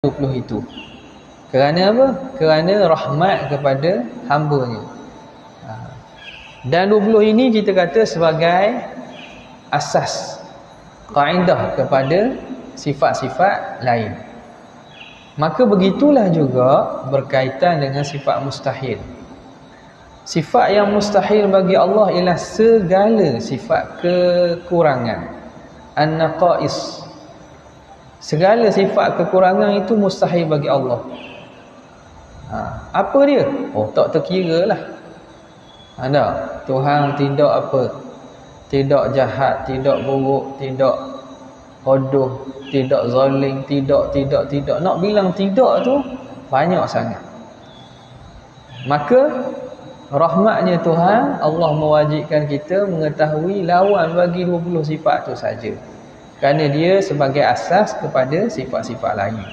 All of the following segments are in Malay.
20 itu. Kerana apa? Kerana rahmat kepada hamba-Nya. Dan 20 ini kita kata sebagai asas kaedah kepada sifat-sifat lain. Maka begitulah juga berkaitan dengan sifat mustahil. Sifat yang mustahil bagi Allah ialah segala sifat kekurangan, an-naqais. Segala sifat kekurangan itu mustahil bagi Allah. Apa dia? Oh, tak terkira lah. Ada Tuhan tidak apa, tidak jahat, tidak buruk, tidak bodoh, tidak zalim, tidak. Nak bilang tidak tu banyak sangat. Maka rahmatnya Tuhan, Allah mewajibkan kita mengetahui lawan bagi 20 sifat tu saja. Kerana dia sebagai asas kepada sifat-sifat lain.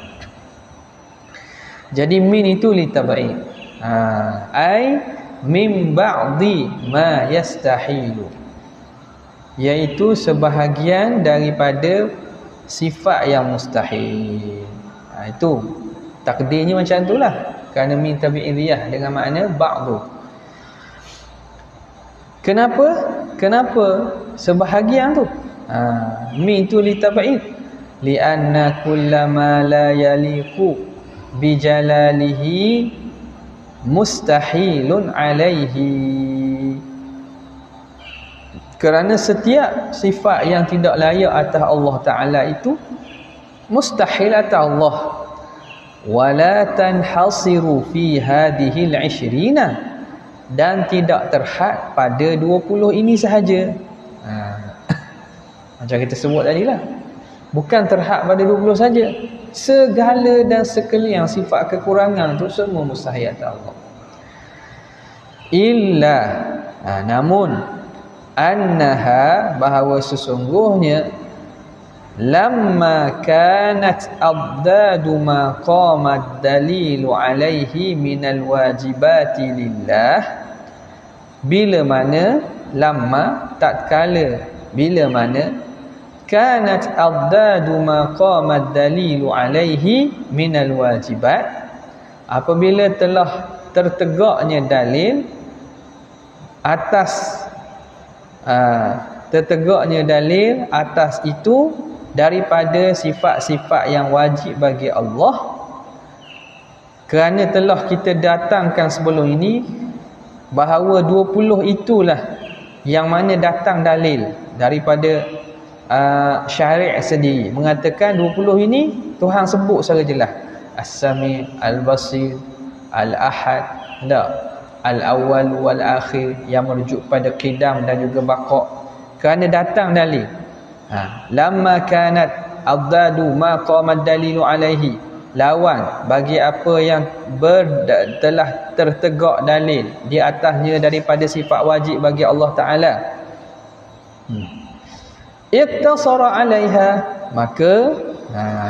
Jadi min itu litabai. Ai min ba'di ma yastahilu. Iaitu sebahagian daripada sifat yang mustahil. Itu takdirnya macam itulah. Kerana min tabi'idiyah dengan makna ba'du. Kenapa sebahagian tu? Min tu litab'id, li'anna kullama la yaliqu bijalalihi mustahilun alaihi. Kerana setiap sifat yang tidak layak atas Allah Ta'ala itu mustahil atas Allah. Wala tanhasiru fi hadhihi al-'ishrina, dan tidak terhad pada 20 ini sahaja. Macam kita sebut tadi lah, bukan terhad pada 20 saja. Segala dan sekalian sifat kekurangan tu semua mustahil atas Allah. Illa namun annaha, bahawa sesungguhnya, lamma kanat abdadu ma qamad dalilu alaihi minal wajibati lillah, bila mana lamma, tatkala, bila mana kanat abdadu ma qamad dalilu alaihi minal wajibat, apabila telah tertegaknya dalil atas tertegaknya dalil atas itu daripada sifat-sifat yang wajib bagi Allah. Kerana telah kita datangkan sebelum ini bahawa 20 itulah yang mana datang dalil daripada syariat sendiri, mengatakan 20 ini Tuhan sebut secara jelas, As-Sami, Al-Basir, Al-Ahad, Al-Awwal wal-Akhir, yang merujuk pada qidam dan juga baqa. Kerana datang dalil. Lamma kanat abdadu ma qamad dalilu alaihi, lawan bagi apa yang telah tertegak dalil di atasnya daripada sifat wajib bagi Allah Ta'ala. Iktasara alaiha, maka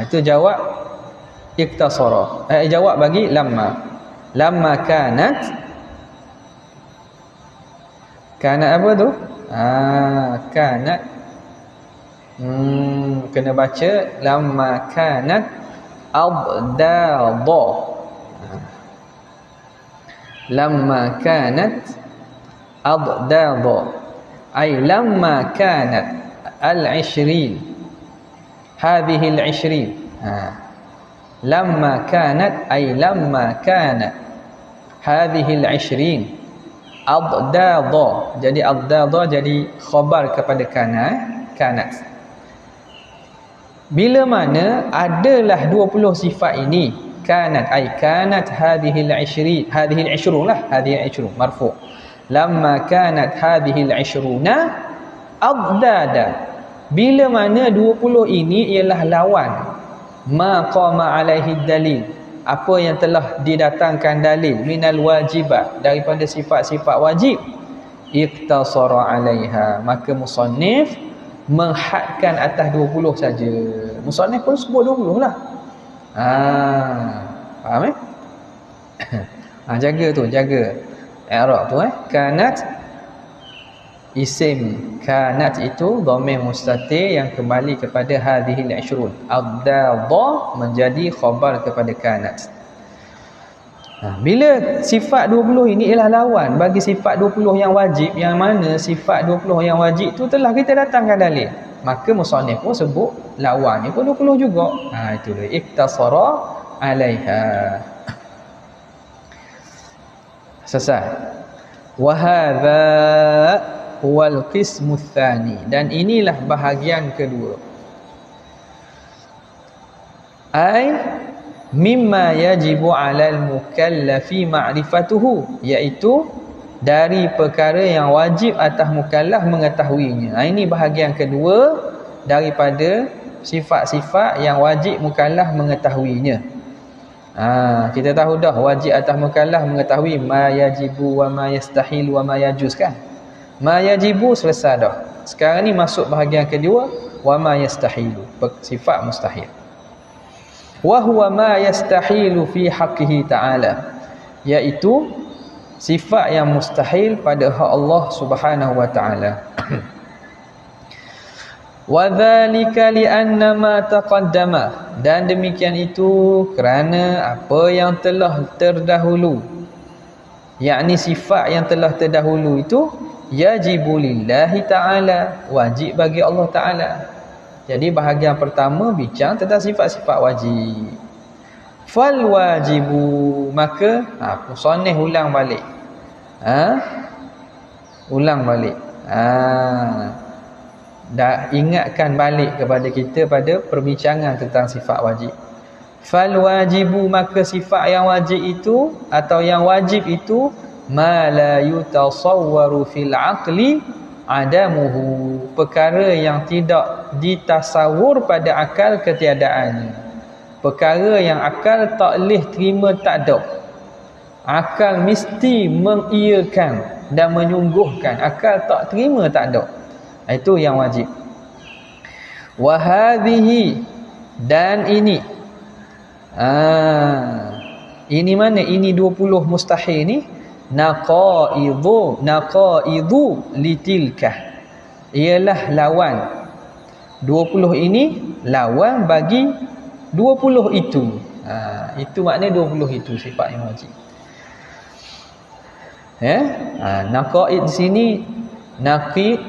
itu jawab iktasara. Jawab bagi lamma kanat apa tu? Kanat, kena baca lamma kanat abdada. Lamma kanat abdada, ay lamma kanat al-'ishrin, hadhihi al-'ishrin. Lamma kanat ay lamma kanat hadhihi al-'ishrin abdada. Jadi abdada jadi khabar kepada kanat. Bila mana adalah 20 sifat ini, kanat ay kanat hadhihi al-'ishrin, hadhihi al-'ishrun lah, hadhihi al-'ishrun marfu'. Lamma kanat hadhihi al-'ishruna abdada, bila mana 20 ini ialah lawan ma qama alaihi dalil, apa yang telah didatangkan dalil, minal wajibat, daripada sifat-sifat wajib. Iktasara alaiha, maka musannif menghadkan atas 20 saja. Musannif pun sebut 20 lah. Faham jaga tu, jaga i'rab tu. Kanat isim kanat itu dhamir mustatir yang kembali kepada hadhil 20. Ad-dadha menjadi khabar kepada kanat. Bila sifat 20 ini ialah lawan bagi sifat 20 yang wajib, yang mana sifat 20 yang wajib tu telah kita datangkan dalil, maka musannif pun sebut lawan ni pun 20 juga. Itu dia iktasara alaiha. Selesai. Wa hadza wal qismu tsani, dan inilah bahagian kedua. Ai mimma yajibu 'alal mukallafi ma'rifatuhu, iaitu dari perkara yang wajib atas mukallaf mengetahuinya. Ini bahagian kedua daripada sifat-sifat yang wajib mukallaf mengetahuinya. Kita tahu dah wajib atas mukallaf mengetahui ma yajibu wa ma yastahilu wa ma yajuz kan. Ma yajibu selesai dah. Sekarang ni masuk bahagian kedua, wa ma yastahilu, sifat mustahil. Wa huwa ma yastahilu fi haqqihi ta'ala, iaitu sifat yang mustahil pada hak Allah Subhanahu wa taala. Wa dzalika li anna ma taqaddama, dan demikian itu kerana apa yang telah terdahulu, yakni sifat yang telah terdahulu itu yajibu lillahi ta'ala, wajib bagi Allah Ta'ala. Jadi bahagian pertama bincang tentang sifat-sifat wajib. Fal wajibu, maka musannif ulang balik. Ulang balik. Dah ingatkan balik kepada kita pada perbincangan tentang sifat wajib. Fal wajibu, maka sifat yang wajib itu atau yang wajib itu ma la yutasawwaru fil aqli adamuhu, perkara yang tidak ditasawur pada akal ketiadaannya, perkara yang akal tak boleh terima tak ada. Akal mesti mengiyakan dan menyungguhkan, akal tak terima tak ada. Itu yang wajib. Wa hadhihi, dan ini ini mana? Ini 20 mustahil ni naqaidu litilkah, ialah lawan. 20 ini lawan bagi 20 itu. Itu makna 20 itu sifat yang wajib. Naqaid di sini, naqid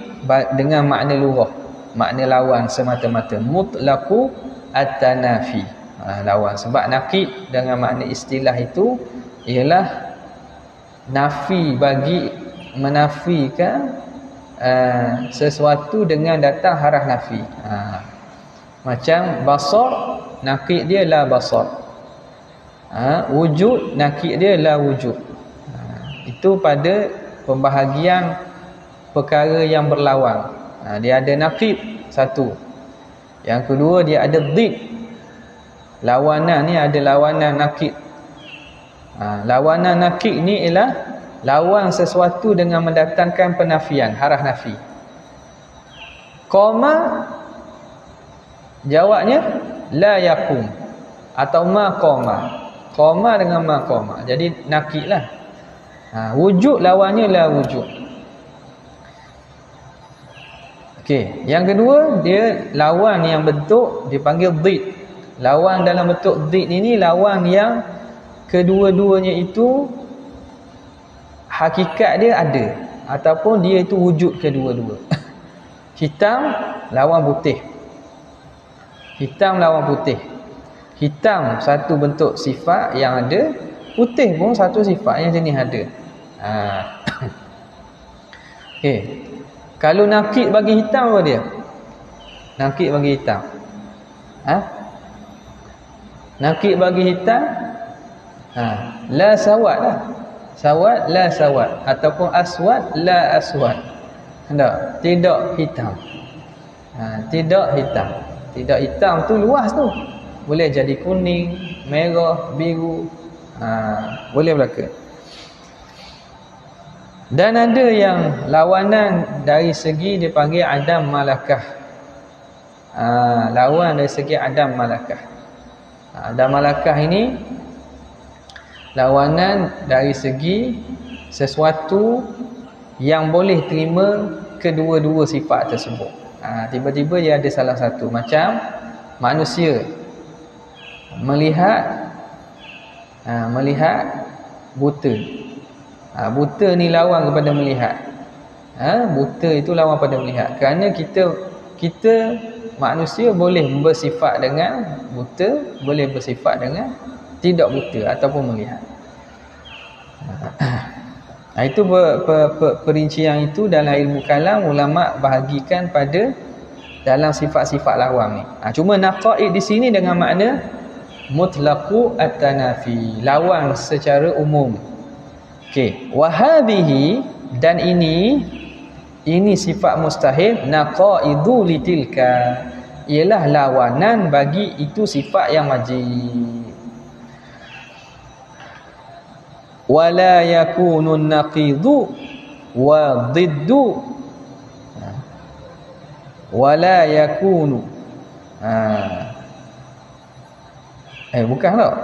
dengan makna lughah, makna lawan semata-mata, mutlaqu at-tanafi, lawan. Sebab naqid dengan makna istilah itu ialah nafi, bagi menafikan sesuatu dengan datang haraf nafi. Macam basar, naqid dia la basar. Wujud, naqid dia la wujud. Itu pada pembahagian perkara yang berlawan. Dia ada naqid satu. Yang kedua dia ada dhid. Lawanan ni ada lawanan naqid. Lawanan naqid ni ialah lawan sesuatu dengan mendatangkan penafian, haraf nafi. Qama, jawabnya la yakum atau ma qama. Qama dengan ma qama, jadi naqid lah. Wujud lawannya la wujud. Okey, yang kedua dia lawan yang bentuk dipanggil dhid. Lawan dalam bentuk dhid ini lawan yang kedua-duanya itu hakikat dia ada, ataupun dia itu wujud kedua-dua. Hitam lawan putih, hitam lawan putih. Hitam satu bentuk sifat yang ada, putih pun satu sifat yang jenis ada. Okay. Kalau naqid bagi hitam apa dia? Naqid bagi hitam, naqid bagi hitam, la sawad lah. Sawad la sawad, ataupun aswad la aswad. Tidak hitam. Tidak hitam. Tidak hitam tu luas tu. Boleh jadi kuning, merah, biru. Boleh berlaku. Dan ada yang lawanan dari segi dipanggil adam malakah. Lawan dari segi adam malakah. Adam malakah ini lawanan dari segi sesuatu yang boleh terima kedua-dua sifat tersebut. Tiba-tiba dia ada salah satu. Macam manusia melihat buta. Buta ni lawan kepada melihat. Buta itu lawan pada melihat. Kerana kita manusia boleh bersifat dengan buta, boleh bersifat dengan tidak buta ataupun melihat. Itu perincian itu dalam ilmu kalam ulama bahagikan pada dalam sifat-sifat lawan ni. Cuma naqaid di sini dengan makna mutlaqu at-tanafi, lawan secara umum. Okey, wa hadhihi, dan ini sifat mustahil, naqaidu litilka, ialah lawanan bagi itu sifat yang wajib. Wala yakunu naqidu wa diddu, wala yakunu bukan tak?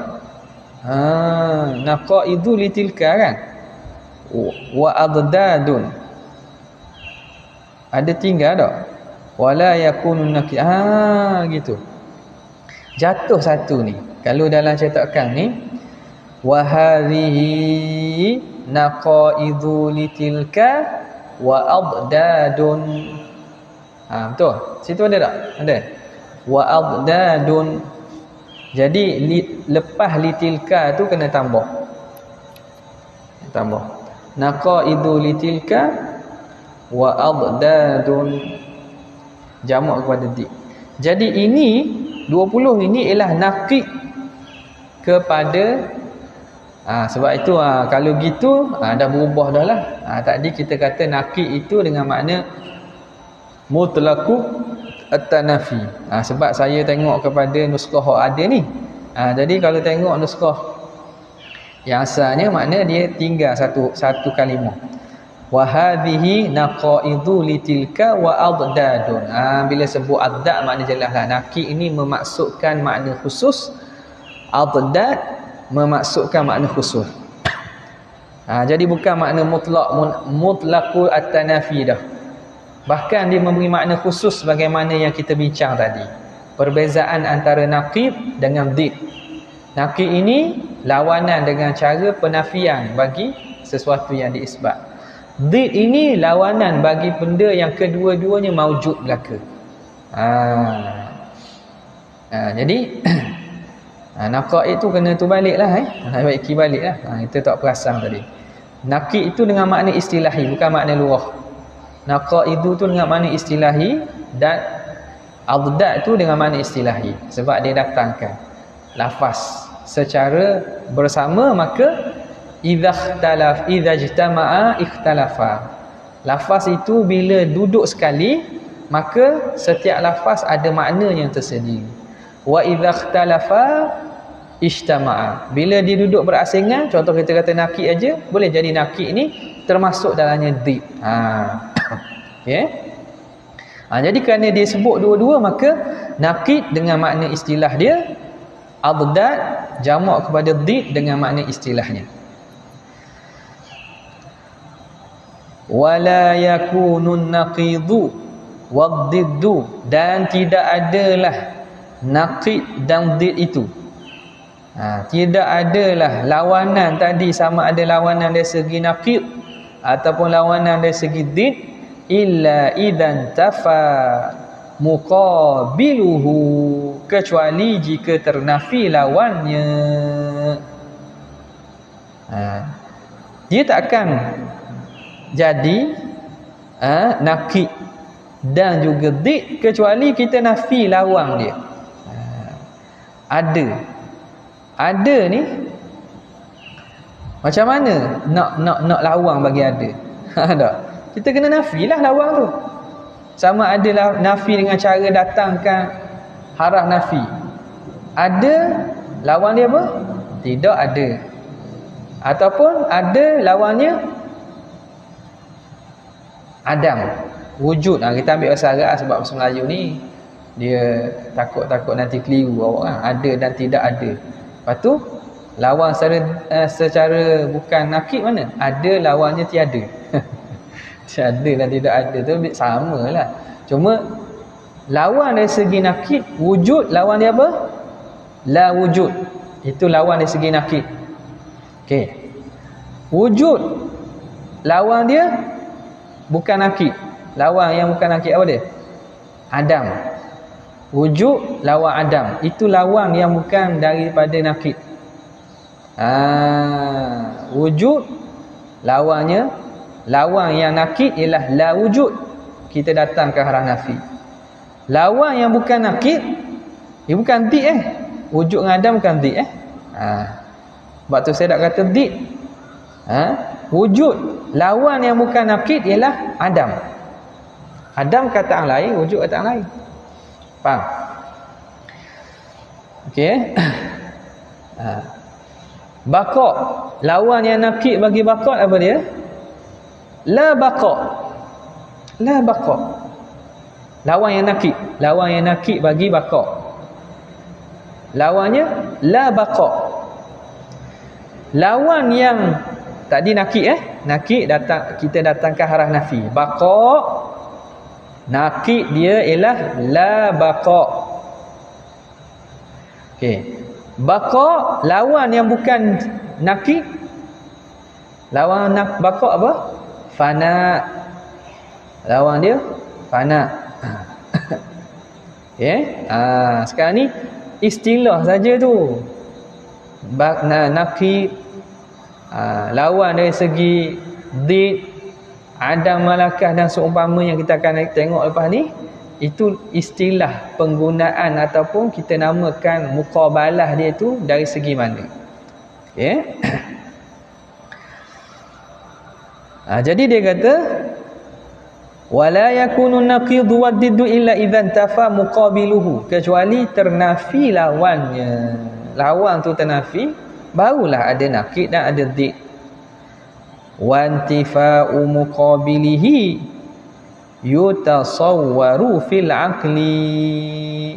Naqaidu litilka kan, wa adadun ada tinggal tak? Wala yakunu naqid, gitu. Jatuh satu ni. Kalau dalam cetakan ni, wa hadhihi naqaidu litilka wa adadun. Betul? Situ ada tak? Ada. Wa adadun. Jadi lepas litilka tu kena tambah. Naqaidu litilka wa adadun, jamak kepada di. Jadi ini 20 ini ialah naqid kepada sebab itu kalau gitu dah berubah dah lah. Tadi kita kata naqid itu dengan makna mutlaqu at-tanafi. Sebab saya tengok kepada nuskah ada ni. Jadi kalau tengok nuskah yang asalnya, makna dia tinggal satu kalimah. Wa hadhihi naqaidu litilka wa adadun. Bila sebut adad makna jelaslah. Naqid ini memaksudkan makna khusus, adad memaksudkan makna khusus. Jadi bukan makna mutlaqul at-tanafi dah. Bahkan dia memberi makna khusus sebagaimana yang kita bincang tadi. Perbezaan antara naqid dengan did. Naqid ini lawanan dengan cara penafian bagi sesuatu yang diisbat. Did ini lawanan bagi benda yang kedua-duanya maujud belaka. Jadi naqid itu kena tu baliklah baiki baliklah. Kita tak perasan tadi. Naqid itu dengan makna istilahi, bukan makna lughah. Naqid itu dengan makna istilahi, dan adad itu dengan makna istilahi, sebab dia datangkan lafaz secara bersama, maka idza ijtama'a ikhtalafa. Lafaz itu bila duduk sekali, maka setiap lafaz ada makna yang tersendiri. Wa idza ikhtalafa ijtama'a. Bila dia duduk berasingan, contoh kita kata naqid aja, boleh jadi naqid ni termasuk dalamnya did. Okey. Jadi kerana dia sebut dua-dua, maka naqid dengan makna istilah dia, adad jamak kepada did dengan makna istilahnya. Wala yakunun naqidu waddiddu, dan tidak adalah naqid dan did itu. Tidak adalah lawanan tadi, sama ada lawanan dari segi naqid ataupun lawanan dari segi did, illa idan tafa muqabiluhu, kecuali jika ternafi lawannya. Dia takkan jadi naqid dan juga did kecuali kita nafi lawan dia. Ada ni macam mana nak lawan bagi ada? Tak. Kita kena nafilah lawan tu. Sama ada nafi dengan cara datangkan haraf nafi. Ada lawan dia apa? Tidak ada. Ataupun ada lawannya Adam, wujud. Kita ambil bahasa Arab sebab bahasa Melayu ni dia takut nanti keliru awak kan. Ada dan tidak ada. Lepas tu lawan secara bukan nakid mana? Ada lawannya tiada. Ada dan tidak ada tu sama lah. Cuma lawan dari segi nakid, wujud lawan dia apa? La wujud. Itu lawan dari segi nakid. Okey. Wujud lawan dia bukan nakid. Lawan yang bukan nakid apa dia? Adam. Wujud lawan Adam. Itu lawan yang bukan daripada nakid. Wujud lawannya, lawan yang nakid ialah la wujud. Kita datang ke arah nafi. Lawan yang bukan nakid, dia bukan did Wujud dengan Adam bukan did Sebab tu saya tak kata did. Wujud lawan yang bukan nakid ialah Adam. Adam kataan lain, wujud kataan lain. Faham? Okey. Baqa, lawan yang nakid bagi baqa apa dia? La baqa. La baqa. Lawan yang nakid bagi baqa. Lawannya la baqa. Lawan yang tadi nakid nakid datang, kita datang ke arah nafi. Baqa, nakid dia ialah la baqa. Okey. Baqa lawan yang bukan nakid, lawan baqa apa? Fana. Lawan dia fana. Sekarang ni istilah saja tu. Nakid, lawan dari segi did, Adam, malakah dan seumpama yang kita akan tengok lepas ni, itu istilah penggunaan ataupun kita namakan muqabalah dia tu dari segi mana. Okay. Jadi dia kata wala yakunu naqidu waddiddu illa idzan tafa muqabiluhu, kecuali ternafi lawannya. Lawan tu ternafi, barulah ada naqid dan ada did. Wa intifa'u muqabilihi yutasawwaru fil aqli,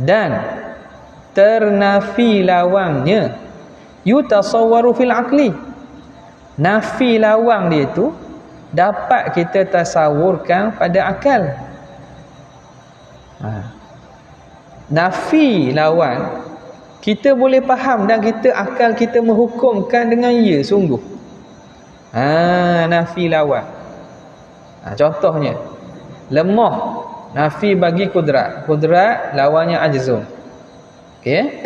dan ternafi lawannya yutasawwaru fil aqli. Nafi lawan dia tu dapat kita tasawurkan pada akal. Nafi lawan kita boleh faham dan kita akal kita menghukumkan dengan ya sungguh. Nafi lawan. Contohnya lemah, nafi bagi kudrat. Kudrat lawannya ajzun. Okey.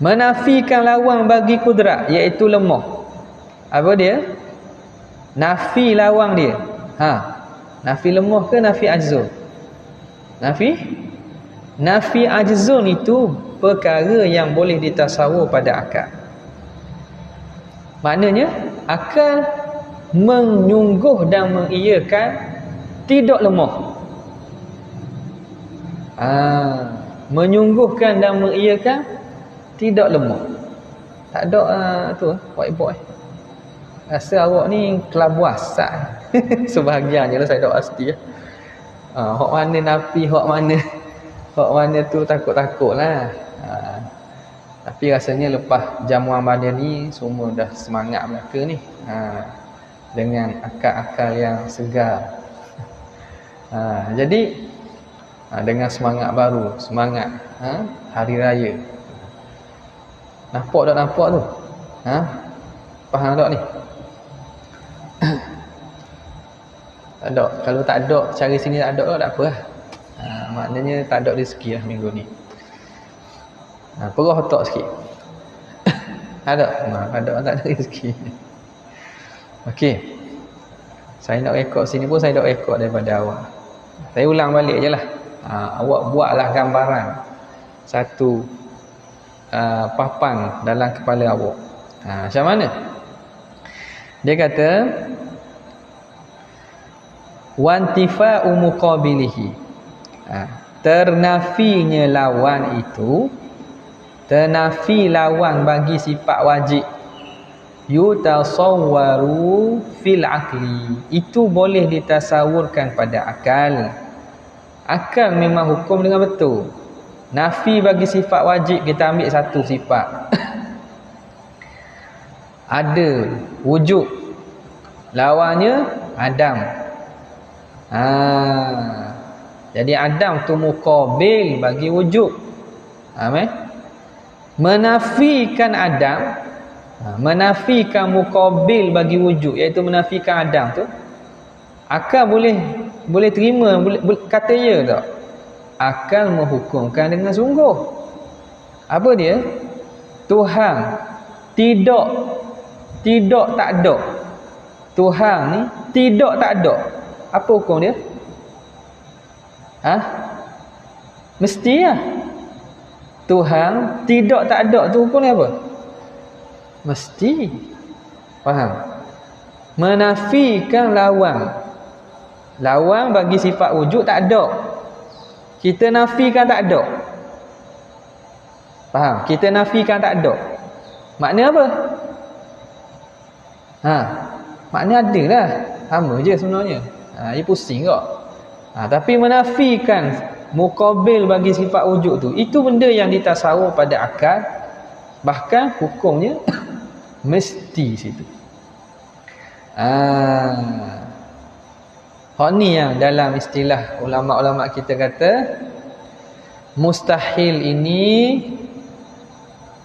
Menafikan lawan bagi kudrat iaitu lemah. Apa dia? Nafi lawan dia. Nafi lemah ke nafi ajzun? Nafi ajzun itu perkara yang boleh ditasawur pada akal. Maknanya akal menyungguh dan mengiyakan tidak lemah. Menyungguhkan dan mengiyakan tidak lemah. Tak ada tu whiteboard. Rasa awak ni kelabu asap. Sebahagian je lah saya tak pasti. Hak mana nafi, hak mana tu takut-takut lah. Tapi rasanya lepas jamuan badan ni semua dah semangat mereka ni. Dengan akal-akal yang segar. Jadi dengan semangat baru, semangat hari raya. Nampak tu? Faham tak ni? Tak ada. Kalau tak ada, cari sini tak ada tak apa lah. Maknanya tak ada rezeki lah minggu ni. Perah otak sikit. Ada? Ada, tak ada rezeki. Okey. Saya nak rekod sini pun saya nak rekod daripada awal. Saya ulang balik je lah. Awak buatlah gambaran satu papan dalam kepala awak. Macam mana? Dia kata wantifa'u muqabilihi. Ternafinya lawan itu, ternafi lawan bagi sifat wajib, yutasawwaru fil aqli, itu boleh ditasawurkan pada akal. Akal memang hukum dengan betul. Nafi bagi sifat wajib, kita ambil satu sifat. ada wujud, lawannya Adam. Jadi Adam tu muqabil bagi wujud. Menafikan Adam, menafikan muqabil bagi wujud, iaitu menafikan Adam tu, akal boleh terima, boleh kata ya tak? Akal menghukumkan dengan sungguh. Apa dia? Tuhan tidak tak ada. Tuhan ni tidak tak ada. Apa hukum dia? Mesti lah. Tuhan tidak tak ada tu hukum dia apa? Mesti. Faham? Menafikan lawan. Lawan bagi sifat wujud tak ada. Kita nafikan tak ada. Faham? Kita nafikan tak ada. Makna apa? Makna ada lah. Sama je sebenarnya. Dia pusing kok. Tapi menafikan muqabil bagi sifat wujud tu, itu benda yang ditasawur pada akal, bahkan hukumnya mesti situ. Hak ni yang dalam istilah ulama-ulama kita kata mustahil ini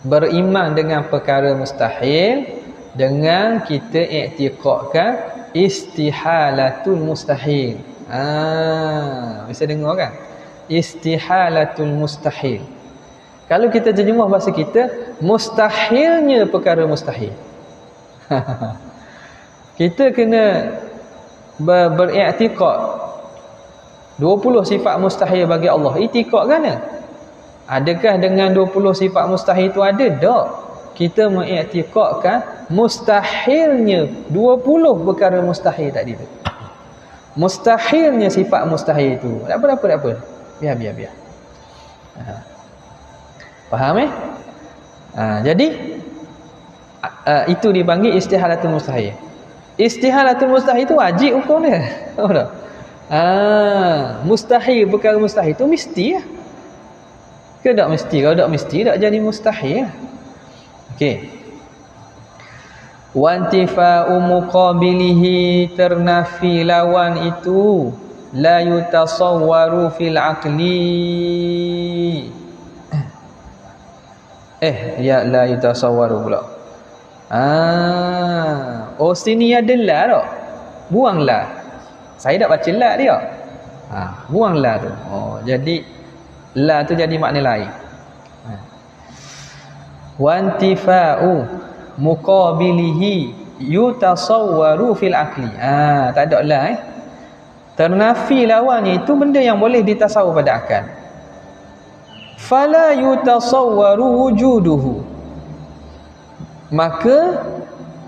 beriman dengan perkara mustahil dengan kita i'tiqadkan istihalatul mustahil. Bisa dengar kan? Istihalatul mustahil. Kalau kita terjemah bahasa kita, mustahilnya perkara mustahil. Kita kena beriktikad 20 sifat mustahil bagi Allah. Iktikad kan? Adakah dengan 20 sifat mustahil itu ada? Tak. Kita mengiktikadkan mustahilnya 20 perkara mustahil tadi tu. Mustahilnya sifat mustahil itu. Tak apa. Biar. Faham jadi itu dipanggil istihalatul mustahil. Istihalatul mustahil itu wajib hukum dia. Tahu tak? Mustahil, perkara mustahil itu mesti lah. Ke tak mesti? Kalau tak mesti, tak jadi mustahil lah. Okey. Wantifa'u muqabilihi, ternafi lawan itu la yutasawwaru fil aqli. Ya la yutasawwaru pula. Sini ada la tak? Buanglah. Saya tak baca la dia. Buanglah tu. Jadi la tu jadi makna lain. Wantifa'u muqabilihi yutasawwaru fil aqli. Tak ada la ternafi lawannya itu benda yang boleh ditasawur pada akal. Fala yutasawwaru wujuduhu, maka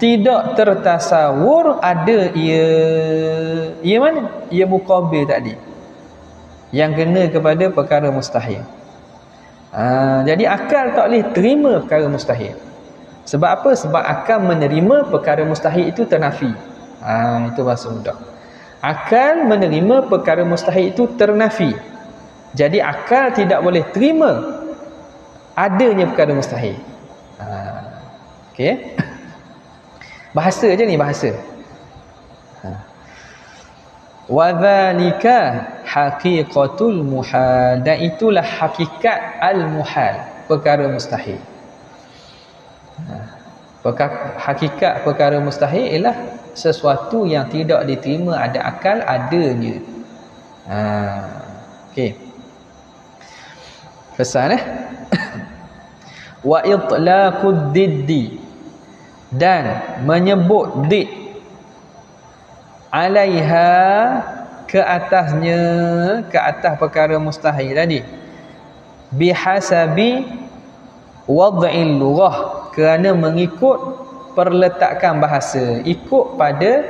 tidak tertasawur ada ia mana? Ia muqabil tadi yang kena kepada perkara mustahil. Jadi akal tak boleh terima perkara mustahil. Sebab apa? Sebab akal menerima perkara mustahil itu ternafi. Itu bahasa mudah. Akal menerima perkara mustahil itu ternafi. Jadi akal tidak boleh terima adanya perkara mustahil. Okey. Bahasa je ni, bahasa. Wa dzalika haqiqatul muhal, dan itulah hakikat al-muhal, perkara mustahil. Hakikat perkara mustahil ialah sesuatu yang tidak diterima ada akal adanya. Okey. Pesan wa itlaqud diddi, dan menyebut did alaiha, ke atasnya, ke atas perkara mustahil tadi, bihasabi wad'il lughah, kerana mengikut perletakan bahasa, ikut pada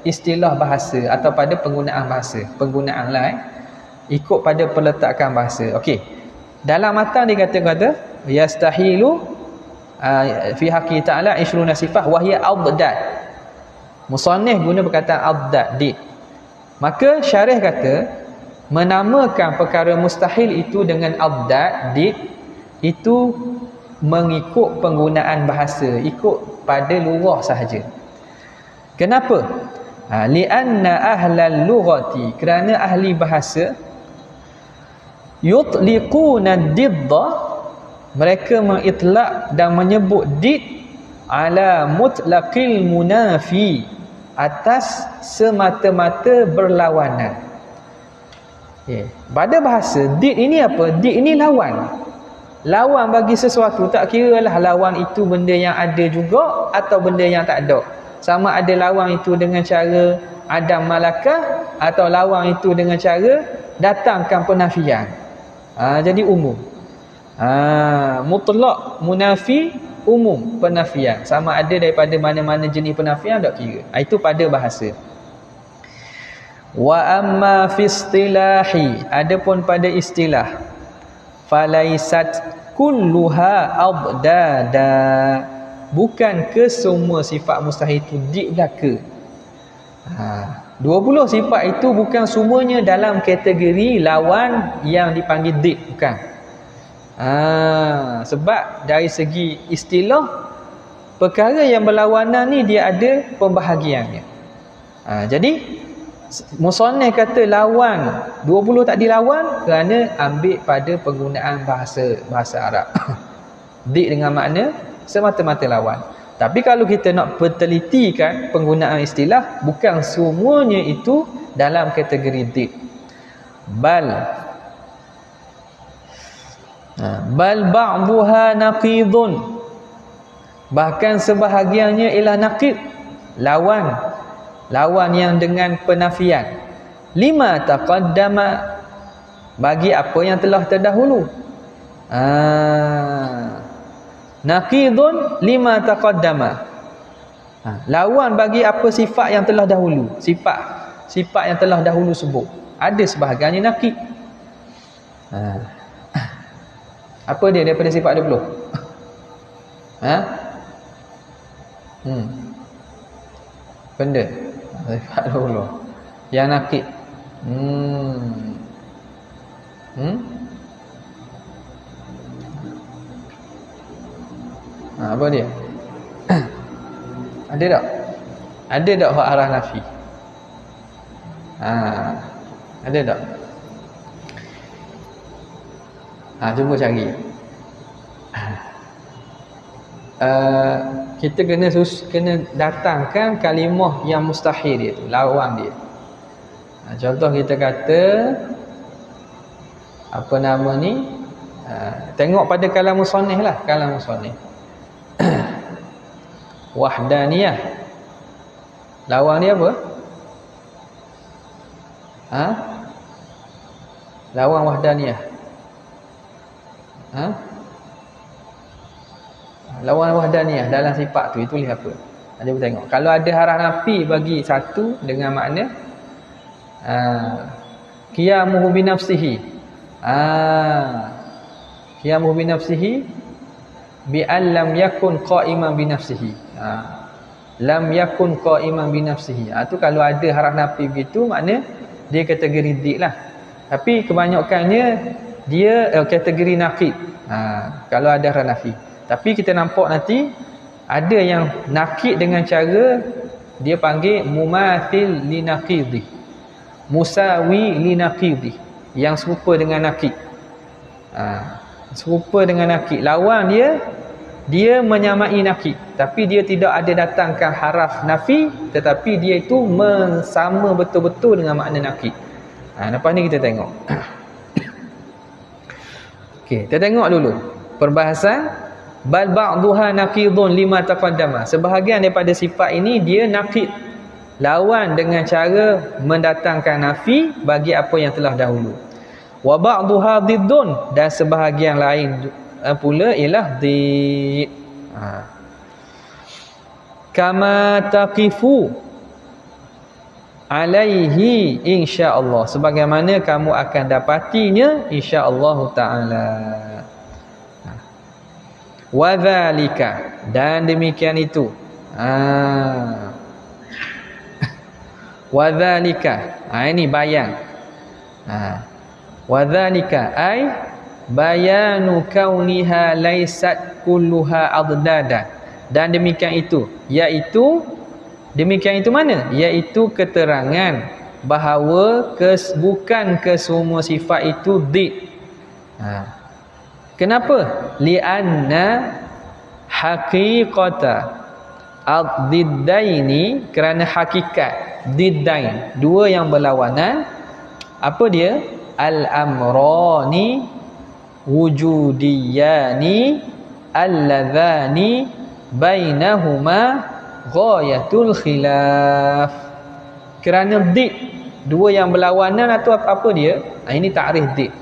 istilah bahasa atau pada penggunaan bahasa, penggunaan lain, ikut pada perletakan bahasa. Okey, dalam matan dikata yastahilu fi haqqi ta'ala 20 sifah wa hiya adad. Musannif guna perkataan adad, di. Maka syarih kata menamakan perkara mustahil itu dengan adad, di, itu mengikut penggunaan bahasa, ikut pada lurah sahaja. Kenapa? Li'anna ahlal lughati, kerana ahli bahasa yutliquna didda, mereka mengitlak dan menyebut did ala mutlaqil munafi, atas semata-mata berlawanan. Pada bahasa did ini apa? Did ini lawan. Lawan bagi sesuatu, tak kira lah lawan itu benda yang ada juga atau benda yang tak ada. Sama ada lawan itu dengan cara adam malakah, atau lawan itu dengan cara datangkan penafian. Jadi umum. Mutlak munafi, umum penafian. Sama ada daripada mana-mana jenis penafian, tak kira. Itu pada bahasa. Wa amma fi istilahi, adapun pada istilah, falaisat kulluha adada, bukan ke semua sifat mustahil itu dik belaka. 20 sifat itu bukan semuanya dalam kategori lawan yang dipanggil dik, bukan. Sebab dari segi istilah, perkara yang berlawanan ni dia ada pembahagiannya. Jadi musannif kata lawan 20 tak dilawan kerana ambil pada penggunaan bahasa Arab. Dik dengan makna semata-mata lawan. Tapi kalau kita nak pertelitikan penggunaan istilah, bukan semuanya itu dalam kategori dik. Bal ba'dhuha naqidun, bahkan sebahagiannya ialah naqid, lawan yang dengan penafian. Lima taqaddama, bagi apa yang telah terdahulu. Naqidun lima taqaddama, lawan bagi apa sifat yang telah dahulu. Sifat yang telah dahulu sebut, ada sebahagiannya naqid. Apa dia daripada sifat 20? Benda sifat 20 yang naqid. Apa dia? Ada tak? Ada tak hak arah nafi? Ada tak? Cuba cari. Kita kena datangkan kalimah yang mustahil dia tu, lawan dia. Contoh kita kata apa nama ni, tengok pada kalam musannif lah, kalam musannif. Wahdaniyah, lawan dia apa? Lawan wahdaniyah. Lawan wahdaniyah dalam sifat tu, itu tulis apa? Cuba tengok. Kalau ada harah nafi bagi satu dengan makna qiyamuhu bi nafsihi, qiyamuhu bi nafsihi bi an lam yakun qa'iman bi nafsihi. Lam yakun qa'iman bi nafsihi. Tu kalau ada harah nafi begitu, makna dia kategori dik lah. Tapi kebanyakannya dia kategori naqid. Kalau ada harah nafi. Tapi kita nampak nanti ada yang naqid dengan cara dia panggil mumathil li naqidhi, musawi li naqidhi, yang serupa dengan naqid. Serupa dengan naqid, lawan dia menyamai naqid, tapi dia tidak ada datangkan haraf nafi, tetapi dia itu sama betul-betul dengan makna naqid. Lepas ni kita tengok. Okey, kita tengok dulu perbahasan. Bal ba'dhuha naqidun lima taqaddama, sebahagian daripada sifat ini dia naqid, lawan dengan cara mendatangkan nafi bagi apa yang telah dahulu. Wa ba'dhuha diddun, dan sebahagian lain pula ialah did. Kama taqifu alaihi insya-Allah, sebagaimana kamu akan dapatinya insya-Allah taala. Wa dzalika, dan demikian itu. Wa dzalika, ini bayan. Wa dzalika ay bayanu kauniha laysat kulluha adada. Dan demikian itu, iaitu demikian itu mana? Iaitu keterangan bahawa bukan kesemua sifat itu did. Kenapa? Lianna haqiqata ad-diddaini, kerana hakikat diddain, dua yang berlawanan, apa dia? Al-amrani wujudiyani alladhani bainahuma ghayatul khilaf. Kerana did, dua yang berlawanan atau apa dia? Ini takrif did.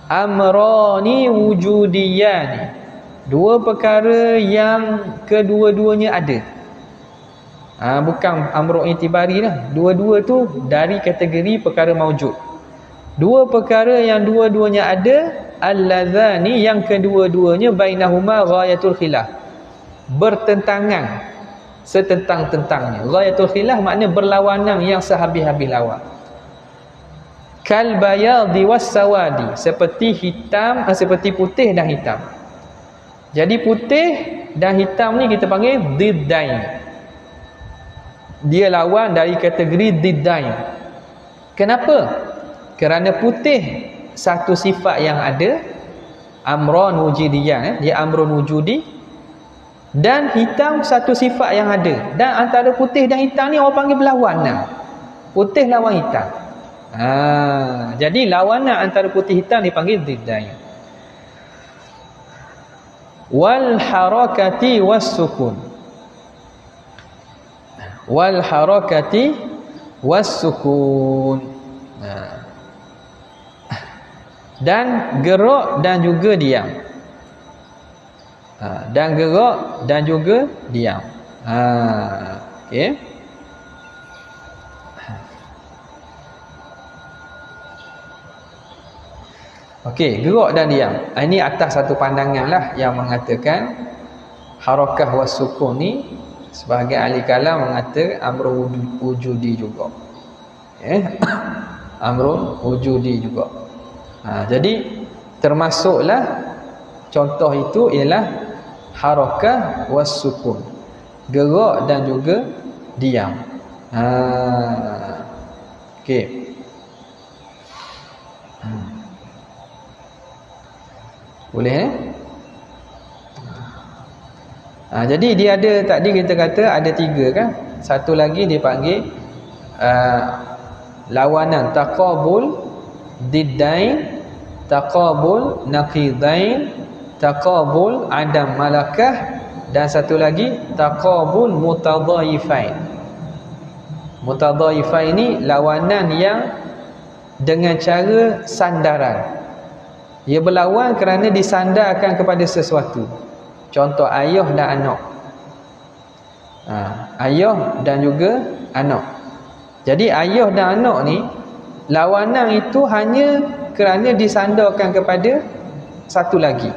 Amrani wujudiyani, dua perkara yang kedua-duanya ada. Bukan amru itibari lah. Dua-dua tu dari kategori perkara maujud. Dua perkara yang dua-duanya ada, alladzani, yang kedua-duanya bainahuma ghayatul khilaf, bertentangan, setentang-tentangnya. Ghayatul khilaf makna berlawanan yang sehabis-habis lawan. Kal bayadi was sawadi, seperti hitam, seperti putih dan hitam. Jadi putih dan hitam ni kita panggil diddain. Dia lawan dari kategori diddain. Kenapa? Kerana putih satu sifat yang ada, amrun wujudiyah, dia amrun wujudi, dan hitam satu sifat yang ada. Dan antara putih dan hitam ni orang panggil berlawanan. Putih lawan hitam. Jadi lawanan antara putih hitam dipanggil diddain. Wal harakati was sukun, wal harakati was sukun, dan gerak dan juga diam. Dan gerak dan juga diam. Okey. Okey, gerak dan diam. Ini atas satu pandangan lah yang mengatakan harakah was sukun ni, sebahagian ahli kalam mengata amrun wujudi juga. Amrun wujudi juga. Jadi termasuklah contoh itu ialah harakah was sukun, gerak dan juga diam. Okey. Boleh jadi dia ada, tadi kita kata ada tiga kan. Satu lagi dia panggil lawanan, taqabul diddain, taqabul naqidain, taqabul adam malakah, dan satu lagi taqabul mutadhaifain. Mutadhaifain ni lawanan yang dengan cara sandaran. Ia berlawan kerana disandarkan kepada sesuatu. Contoh ayah dan anak. Ayah dan juga anak. Jadi ayah dan anak ni, lawanan itu hanya kerana disandarkan kepada satu lagi.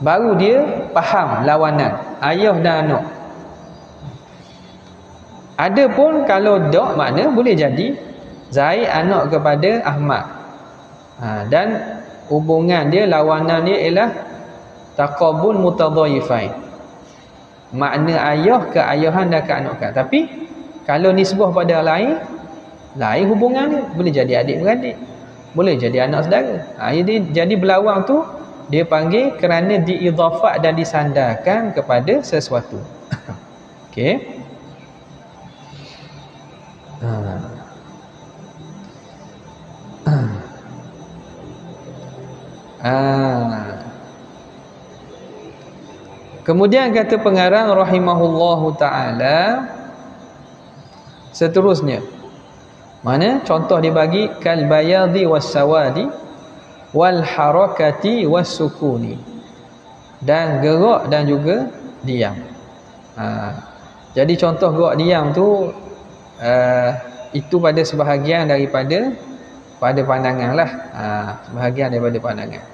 Baru dia faham lawanan ayah dan anak. Adapun kalau dok makna boleh jadi Zaid anak kepada Ahmad. Dan hubungan dia, lawanan dia ialah taqabul mutadhaifain. Makna ayah ke ayahan dan ke anakan. Tapi kalau nisbah pada lain hubungan dia. Boleh jadi adik-beradik, boleh jadi anak saudara. Jadi berlawan tu dia panggil kerana diidhafat dan disandarkan kepada sesuatu. Okey. Kemudian kata pengarang rahimahullahu ta'ala, seterusnya mana contoh dia bagi kal bayadi was sawadi wal harakati was sukuni, dan gerak dan juga diam. Jadi contoh gerak diam tu itu pada sebahagian daripada pandangan lah. Sebahagian daripada pandangan.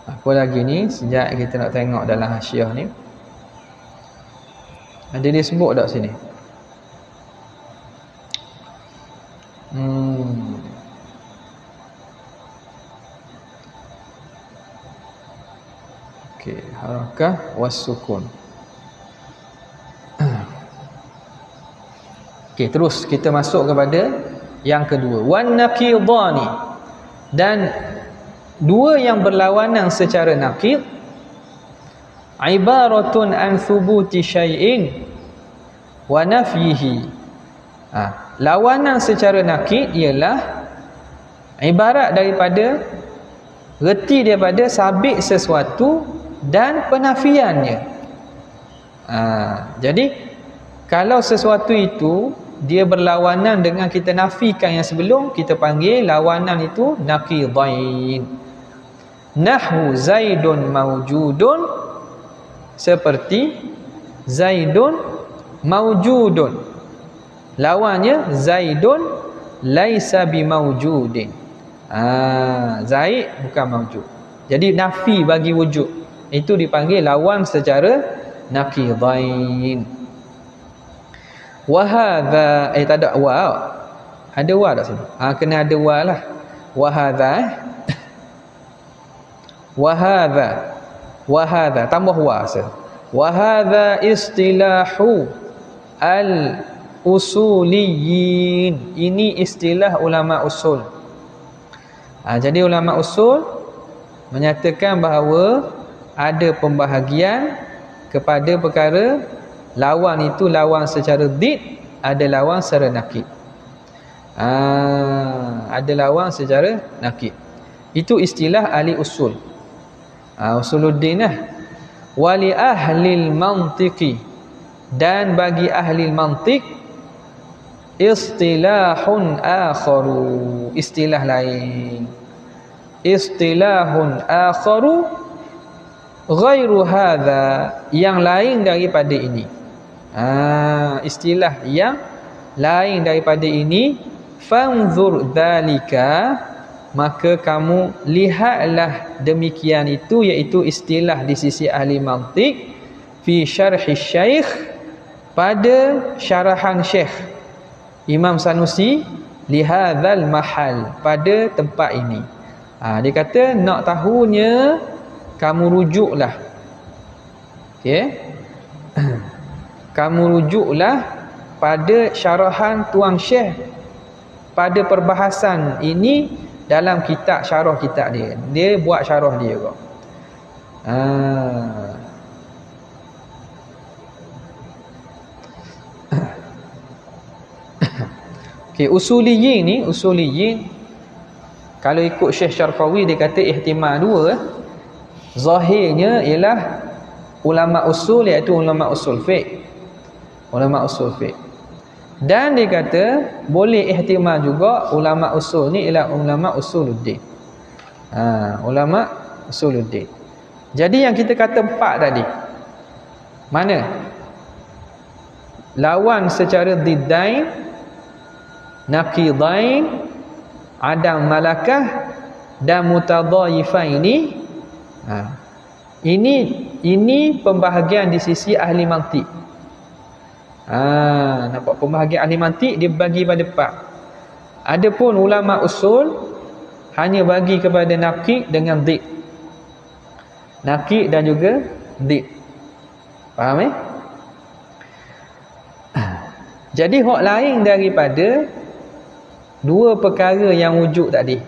Apa lagi ni sejak kita nak tengok dalam hasyiah ni. Ada dia sebut tak sini? Okey, harakah was-sukun. Okey, terus kita masuk kepada yang kedua. Wan naqidani. Dan dua yang berlawanan secara naqid ibaratun an thubuti syai'in wa nafyihi. Lawanan secara naqid ialah ibarat daripada reti daripada sabit sesuatu dan penafiannya. Jadi kalau sesuatu itu dia berlawanan dengan kita nafikan yang sebelum, kita panggil lawanan itu naqidain. Nahwu Zaidun mawjudun, seperti Zaidun mawjudun. Lawannya Zaidun laisa bimawjudin. Zaid bukan mawjud. Jadi nafi bagi wujud. Itu dipanggil lawan secara naqidain. Wa hadza tak ada wa. Ada wa tak sini? Kena ada wa lah. Wa hadza. Wa hadza. Wa hadza tambah wa sah. Wa hadza istilahu al usuliyin. Ini istilah ulama usul. Jadi ulama usul menyatakan bahawa ada pembahagian kepada perkara lawan itu lawan secara did, ada lawan secara nakid. Ada lawan secara nakid. Itu istilah ahli usul. Usuluddin lah. Wali ahli mantiqi, dan bagi ahli mantiq istilahun akharu, istilah lain. Istilahun akharu ghairu hadza, yang lain daripada ini. Istilah yang lain daripada ini. Fanzur dzalika, maka kamu lihatlah demikian itu, iaitu istilah di sisi ahli mantiq, fi syarhi syekh, pada syarahan Syekh Imam Sanusi, lihadzal mahal, pada tempat ini. Dia kata nak tahunya kamu rujuklah. Okey. Kamu rujuklah pada syarahan tuan Syekh pada perbahasan ini dalam kitab syarah kitab dia. Dia buat syarah dia kok. Okey, usuliyin ni, usuliyin kalau ikut Syekh Syarqawi dia kata ihtimal dua. Zahirnya ialah ulama usul, iaitu ulama usul fiqh. Ulama usul fiqh. Dan dia kata boleh ihtimal juga ulama usul ni ialah ulama usuluddin. Ulama usuluddin. Jadi yang kita kata empat tadi, mana? Lawan secara diddain, naqidain, adam malakah dan mutadhaifah ini. Ini pembahagian di sisi ahli mantiq. Nampak pembahagian ahli mantiq dia bagi pada empat. Adapun ulama usul hanya bagi kepada naqid dengan dhid. Naqid dan juga dhid. Faham Jadi hak lain daripada dua perkara yang wujud tadi,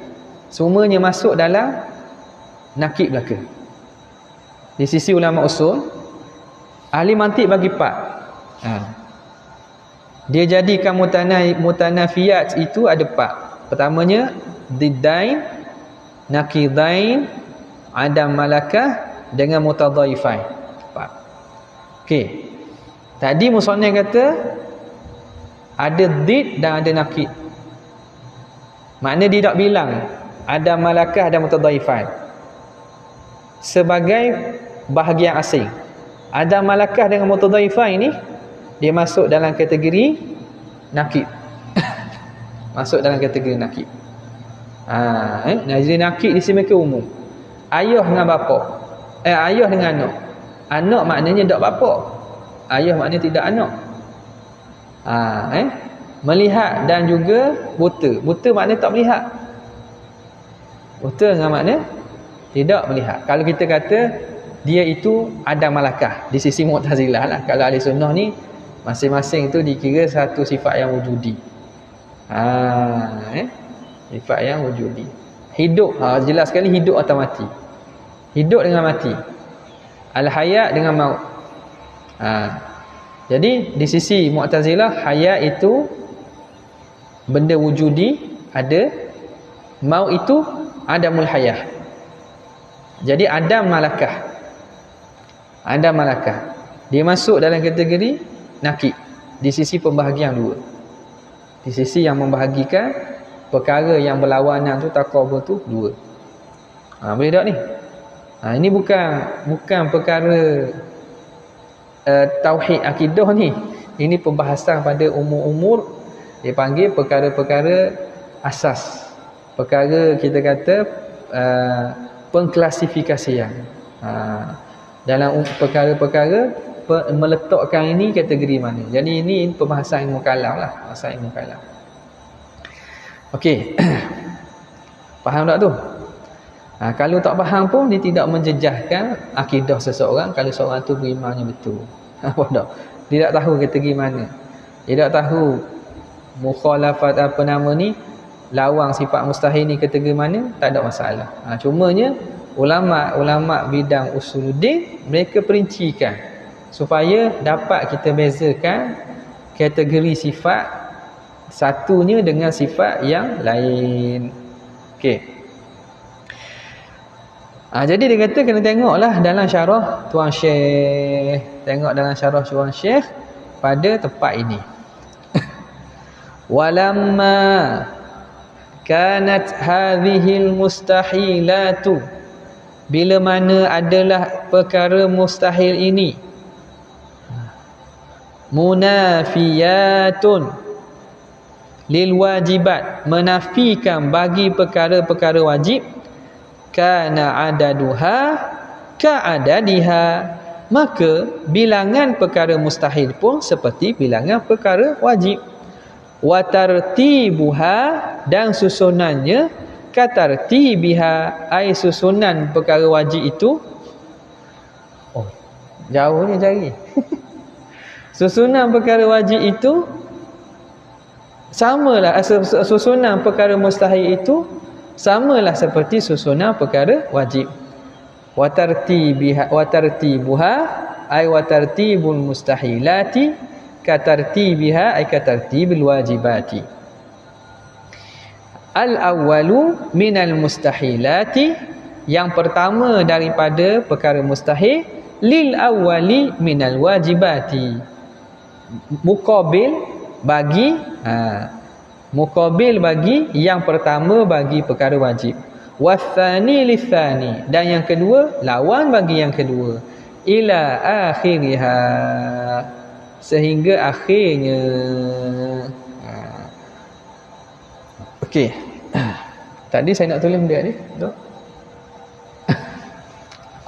semuanya masuk dalam naqid belaka. Di sisi ulama usul, ahli mantiq bagi empat. Dia jadikan mutanafiyat itu ada empat. Pertamanya diddain, naqidain, adam malakah dengan mutadhaifai. Empat. Okey. Tadi musannif kata ada did dan ada naqid. Makna dia tak bilang ada malakah dan mutadhaifan sebagai bahagian asing. Ada malakah dengan mutadhaifan ini dia masuk dalam kategori naqid. Masuk dalam kategori naqid. Jadi naqid di sini umum. Ayah dengan bapa. Ayah dengan anak. Anak maknanya tak bapa. Ayah maknanya tidak anak. Melihat dan juga buta. Buta maknanya tak melihat. Buta dengan makna tidak melihat. Kalau kita kata dia itu ada malakah di sisi Mu'tazilah lah. Kalau ahli sunnah ni masing-masing tu dikira satu sifat yang wujudi. Sifat yang wujudi. Hidup, jelas sekali hidup atau mati. Hidup dengan mati. Al-hayat dengan maut. Jadi di sisi Mu'tazilah, hayat itu benda wujudi ada, maut itu adamul hayah. Jadi Adam malakah. Adam malakah. Dia masuk dalam kategori nakid di sisi pembahagian dua. Di sisi yang membahagikan perkara yang berlawanan tu, taqabul tu dua. Boleh tak ni? Ini bukan perkara tauhid akidah ni. Ini pembahasan pada umur-umur, dia panggil perkara-perkara asas. Perkara kita kata pengklasifikasian. Dalam perkara-perkara meletakkan ini kategori mana. Jadi ini pembahasan ilmu kalam lah. Pembahasan ilmu kalam. Okey. Faham tak tu? Kalau tak faham pun dia tidak menjejaskan akidah seseorang kalau seorang tu berimannya betul. Apa tak? Dia tak tahu kategori mana. Dia tak tahu mukhalafat apa nama ni, lawang sifat mustahil ni kategori mana, tak ada masalah. Cumanya ulama bidang usuluddin mereka perincikan supaya dapat kita bezakan kategori sifat satunya dengan sifat yang lain. Okey. Jadi dia kata kena tengoklah dalam syarah Tuan Syekh. Tengok dalam syarah Tuan Syekh pada tempat ini. Walamma kanat hadhil mustahilatu, bila mana adalah perkara mustahil ini munafiyatun lil wajibat, menafikan bagi perkara-perkara wajib, kana adaduha ka'adadiha, maka bilangan perkara mustahil pun seperti bilangan perkara wajib. Wa tartibuha, dan susunannya katartibiha, ai susunan perkara wajib itu jauhnya jari. Susunan perkara wajib itu samalah, susunan perkara mustahil itu samalah seperti susunan perkara wajib. Wa tartibuha ay wa tartibul mustahilati katartibiha ay katartibil wajibati. Al-awwalu minal mustahilati, yang pertama daripada perkara mustahil, lil awwali minal wajibati, muqabil bagi muqabil bagi yang pertama bagi perkara wajib. Wathani lithani, dan yang kedua lawan bagi yang kedua. Ila akhiriha, sehingga akhirnya. Okey. Tadi saya nak tulis benda ni, betul?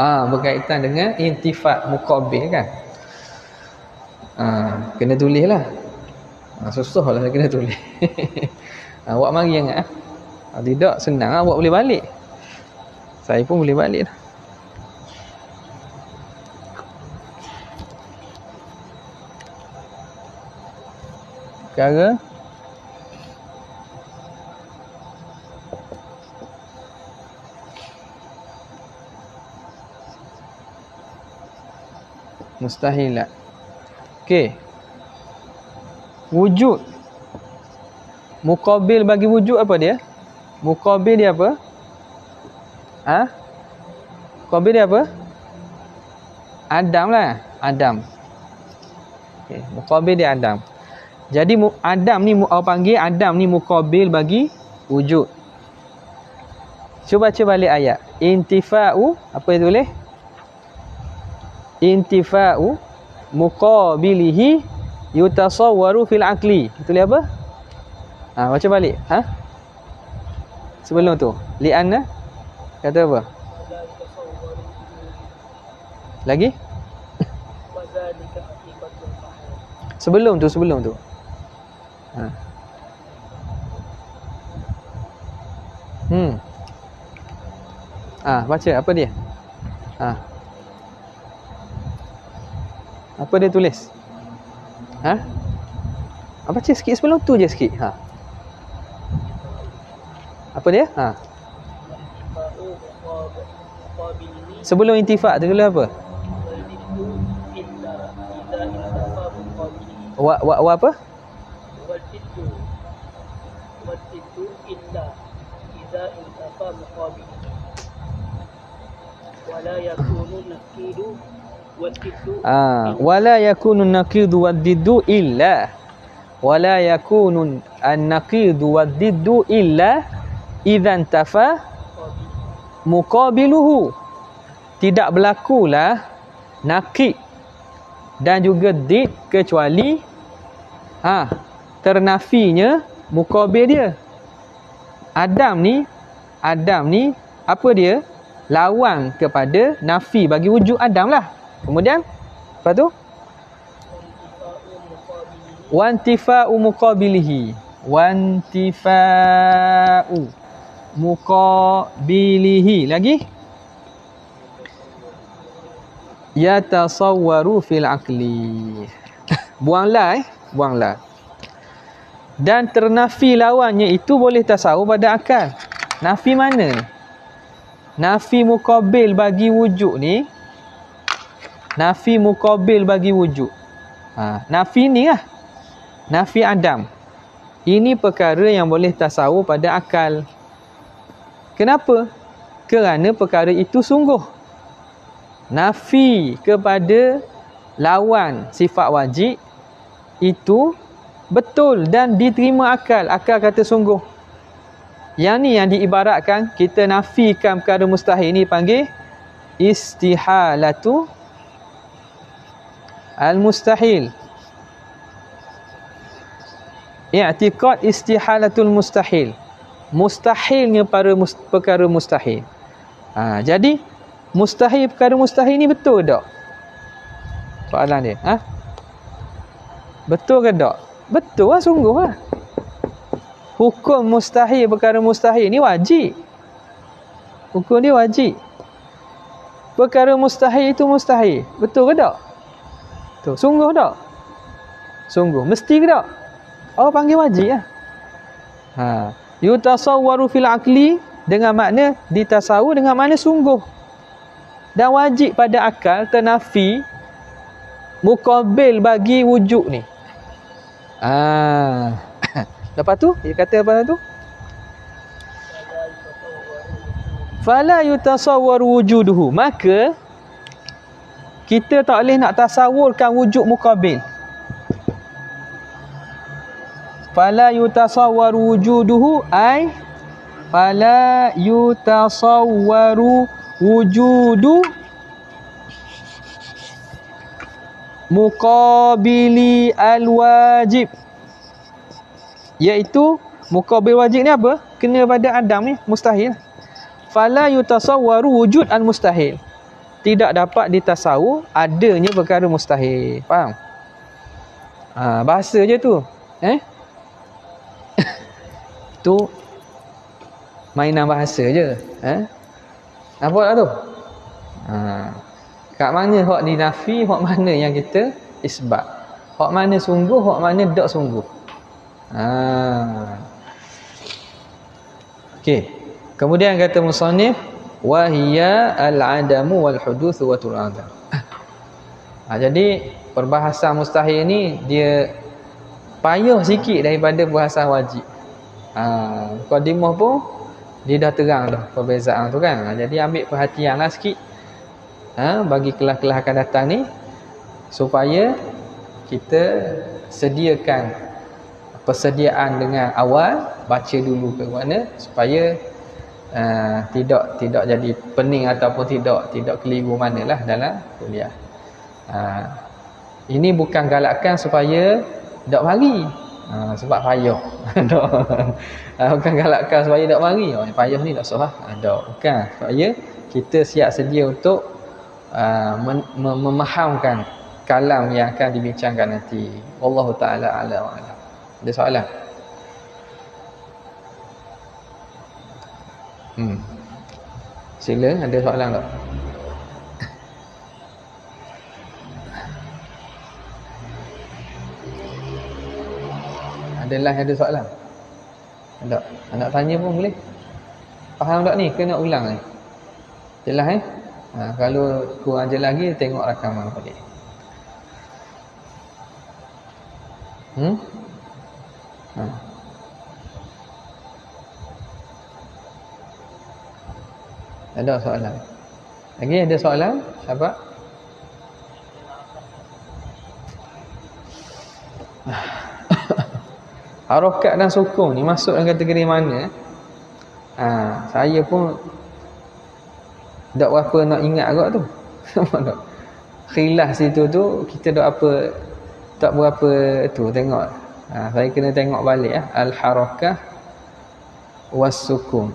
Berkaitan dengan intifat muqabil kan. Kena tulis lah. Susah lah saya kena tulis. Awak mari ingat. Tidak senang, awak boleh balik. Saya pun boleh balik dah. Perkara mustahilat. Okey. Wujud. Muqabil bagi wujud apa dia? Muqabil dia apa? Muqabil dia apa? Adam lah. Adam. Okey, muqabil dia Adam. Jadi Adam ni orang panggil Adam ni muqabil bagi wujud. Cuba baca balik ayat. Intifa'u, apa dia tulis? Intifa'u muqabilihi yutasawwaru fil aqli. Tulis apa? Baca balik. Sebelum tu, li'anna kata apa? Lagi? Sebelum tu. Baca apa dia? Apa dia tulis? Baca sikit sebelum tu je sikit. Apa dia? Sebelum intifak tu dulu apa? Wa apa? Wala yakunu naqidu wadiddu illa wala yakunu an-naqidu wadiddu illa idzan tafa muqabiluhu. Tidak berlakulah naqid dan juga did kecuali ternafinya muqabil dia. Adam ni apa dia? Lawan kepada nafi bagi wujud Adam lah. Kemudian apa tu? Wantifa'u muqabilihi. Wantifa'u muqabilihi. Lagi? Yatasawwaru fil aqli. Buanglah. Dan ternafi lawannya itu boleh tasawur pada akal. Nafi mana ni? Nafi muqabil bagi wujud ni. Nafi muqabil bagi wujud. Nafi ni lah. Nafi Adam. Ini perkara yang boleh tasawur pada akal. Kenapa? Kerana perkara itu sungguh. Nafi kepada lawan sifat wajib itu betul dan diterima akal. Akal kata sungguh. Yang ni yang diibaratkan kita nafikan perkara mustahil ni panggil istihalatu al-mustahil. I'tiqad istihalatul mustahil. Mustahilnya perkara mustahil. Jadi mustahil perkara mustahil ni betul tak? Soalan dia. Betul ke tak? Betul lah, sungguh lah. Hukum mustahil perkara mustahil ni wajib. Hukum dia wajib. Perkara mustahil itu mustahil. Betul ke tak? Betul. Sungguh tak? Sungguh. Mesti ke tak? Orang panggil wajib lah. Yutasawwaru fil aqli dengan makna ditasawur dengan makna sungguh. Dan wajib pada akal ternafi muqabil bagi wujud ni. Lepas tu dia kata apa tu? Fala yutasawwaru wujuduhu. Maka kita tak boleh nak tasawurkan wujud muqabil. Fala yutasawwaru wujuduhu ay fala yutasawwaru wujudu muqabili al-wajib. Iaitu muqabil wajib ni apa? Kena pada Adam ni, mustahil. Fala yutasawwaru wujud al-mustahil. Tidak dapat ditasawur adanya perkara mustahil. Faham? Bahasa je tu. Tu mainan bahasa je. Nampak tak tu? Kat mana hak ni nafi, hak mana yang kita isbat. Hak mana sungguh, hak mana tak sungguh. Okey. Kemudian kata musannif wa hiya al-adamu wal huduts wa turadam. Jadi perbahasan mustahil ni dia payah sikit daripada perbahasan wajib. Mukadimah pun dia dah terang dah perbezaan tu kan. Jadi ambil perhatianlah sikit bagi kelas-kelas akan datang ni supaya kita sediakan persediaan dengan awal, baca dulu ke mana supaya tidak jadi pening ataupun tidak keliru manalah dalam kuliah. Ini bukan galakkan supaya tak mari. Sebab payah. Bukan galakkan supaya tak mari. Payah ni tak salah. Bukan. Supaya kita siap sedia untuk memahamkan kalam yang akan dibincangkan nanti. Wallahu taala a'lam wa a'lam. Ada soalan? Sila, ada soalan tak? Adalah ada soalan? Tak? Nak tanya pun boleh. Faham tak ni? Kena ulang ni. Jelas kalau kurang jelas lagi, tengok rakaman balik. Ada soalan? Lagi ada soalan? Siapa? Harakat dan sukun ni masuk dalam kategori mana? Saya pun tak berapa nak ingat agak tu. Khilaf situ tu kita tak berapa tu tengok. Saya kena tengok balik al-harakah was-sukun.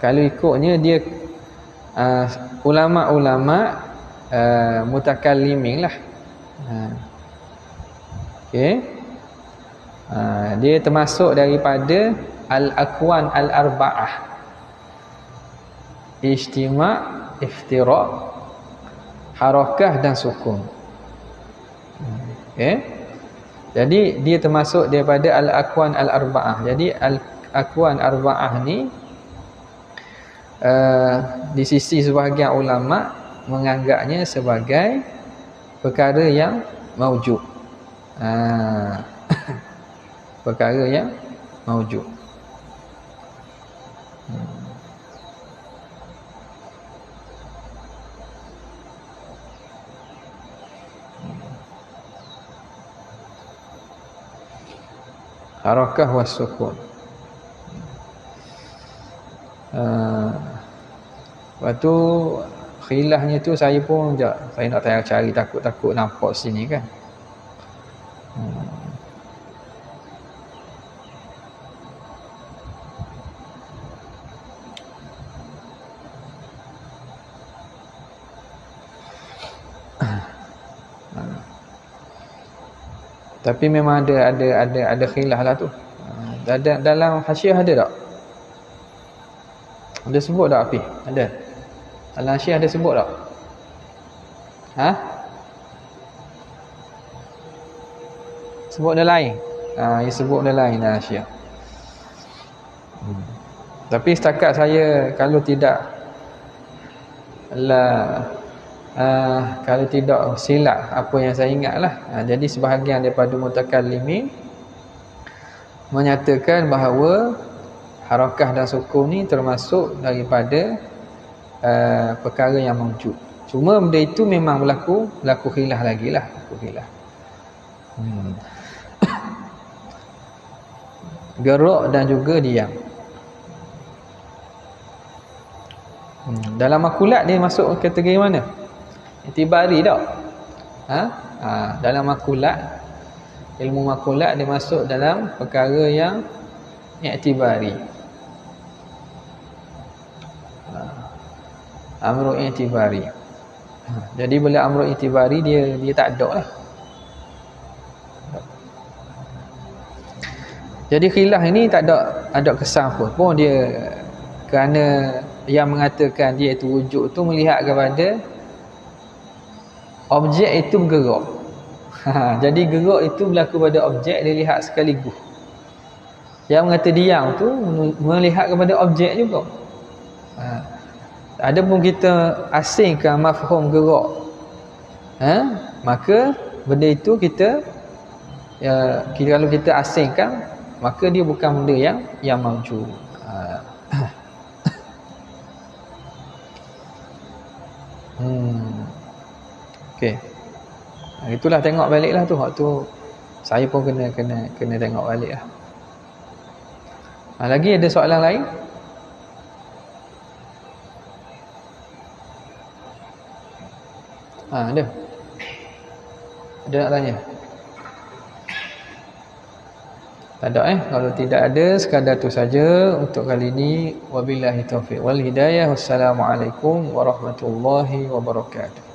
Kalau ikutnya dia ulama-ulama mutakallimin lah. Okey. Dia termasuk daripada al-aqwan al-arba'ah. Ijtima', iftiraq, harakah dan sukun. Okey. Jadi dia termasuk daripada al-aqwan al-arba'ah. Jadi al-aqwan arba'ah ni di sisi sebahagian ulama menganggapnya sebagai perkara yang maujud. Perkara yang maujud. Harakah was sukun. Lepas tu khilafnya tu saya pun saya nak cari takut nampak sini kan. Tapi memang ada khilaf lah tu. Dalam hasyiah ada tak? Ada sebut tak api? Ada. Dalam hasyiah ada sebut tak? Sebut dia lain. Dia sebut dia lain dalam hasyiah. Tapi setakat saya kalau tidak kalau tidak silap apa yang saya ingatlah. Jadi sebahagian daripada mutakallimin menyatakan bahawa harakah dan sukun ni termasuk daripada perkara yang mawjud. Cuma benda itu memang berlaku khilaf lagi lah. Gerak dan juga diam. Dalam makulat dia masuk kategori mana? Itibari tak? Dalam makulat, ilmu makulat dia masuk dalam perkara yang i'tibari. Amru i'tibari. Jadi bila amru i'tibari dia tak ada lah. Jadi khilaf ini tak ada kesan pun dia, kerana yang mengatakan dia itu wujud tu melihat kepada objek itu bergerak. Jadi gerak itu berlaku pada objek, dia lihat sekaligus. Yang mengata diam tu melihat kepada objek juga. Ada pun kita asingkan mafhum gerak, maka benda itu kita kalau kita asingkan, maka dia bukan benda yang mawjud. Okey. Itulah, tengok baliklah tu. Waktu saya pun kena tengok baliklah. Lagi ada soalan lain? Ada. Ada nak tanya? Tak ada Kalau tidak ada, sekadar tu saja untuk kali ini. Wabillahi taufiq wal hidayah. Wassalamualaikum warahmatullahi wabarakatuh.